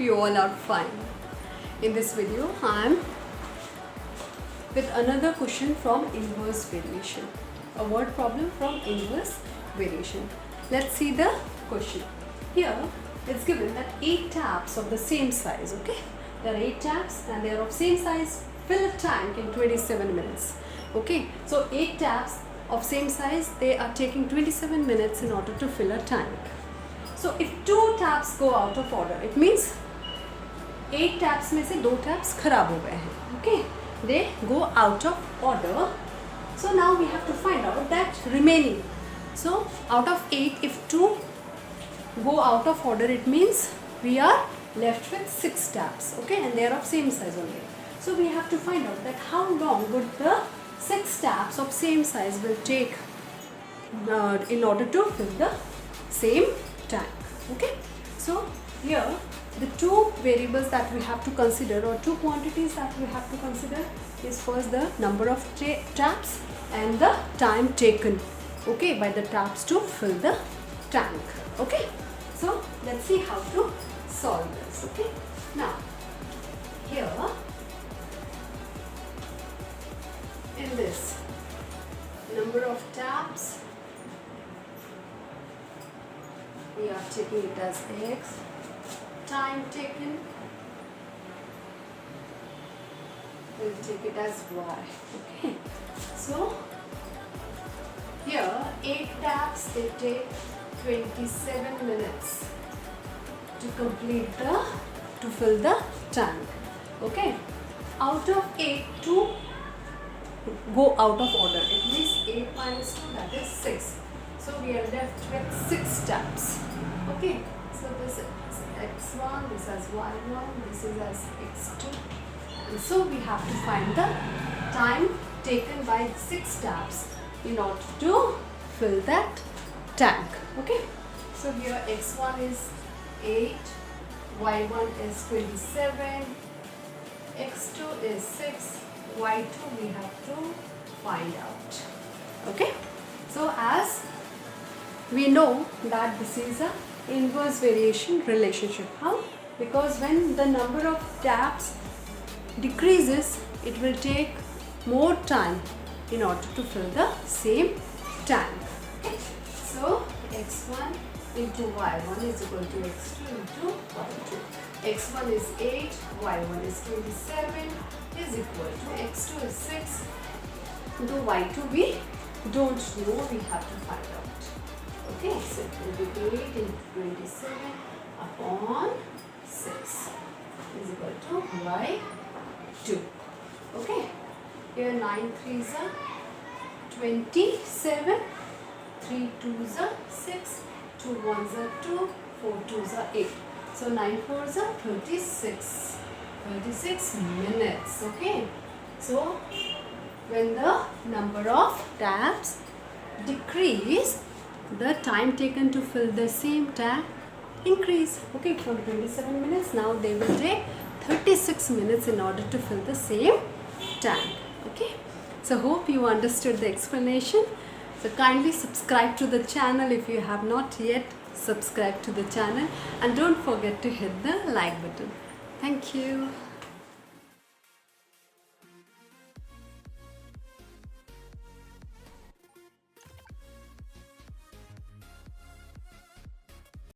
you all are fine. In this video, I am with another question from inverse variation. A word problem from inverse variation. Let's see the question. Here it's given that 8 taps of the same size, okay? There are 8 taps and they are of same size. Fill a tank in 27 minutes. Okay, so 8 taps of same size, they are taking 27 minutes in order to fill a tank. So if 2 taps go out of order, it means 8 taps में से 2 taps खराब हो गए हैं. Okay, they go out of order. So now we have to find out that remaining. So out of 8, if 2 go out of order, it means we are left with 6 taps. Okay, and they are of same size only. So we have to find out that how long would the 6 taps of same size will take in order to fill the same tank. Okay, so here the 2 variables that we have to consider, or 2 quantities that we have to consider, is first the number of taps and the time taken, okay, by the taps to fill the tank. Okay, so let's see how to solve this. Okay, now here in this number of taps, we are taking it as x, time taken, we'll take it as y. Okay, so here 8 taps, they take 27 minutes to complete to fill the tank. Okay, out of 8, 2 go out of order. It means 8 minus 2, that is 6. So we are left with 6 taps. Okay, so this is x1, this is y1, this is as x2. And so we have to find the time taken by 6 taps in order to fill that tank. Okay, so here x1 is 8, y1 is 27, x2 is 6, y2 we have to find out. Okay, so as we know that this is a inverse variation relationship. How? Because when the number of taps decreases, it will take more time in order to fill the same tank. Okay, so x1 into y1 is equal to x2 into y2. x1 is 8, y1 is 27 is equal to x2 is 6 into y2 we don't know, we have to find out. Okay, so it will be 8 into 27 upon 6 is equal to y2. Okay, here 9 3s are 27, 3 2s are 6, 2 1s are 2, 4 2s are 8. So 9 4s are 36. 36 minutes. Okay, so when the number of taps decrease, the time taken to fill the same tank increase. Okay, from 27 minutes now they will take 36 minutes in order to fill the same tank. Okay, so hope you understood the explanation. So kindly subscribe to the channel if you have not yet subscribed to the channel, and don't forget to hit the like button. Thank you.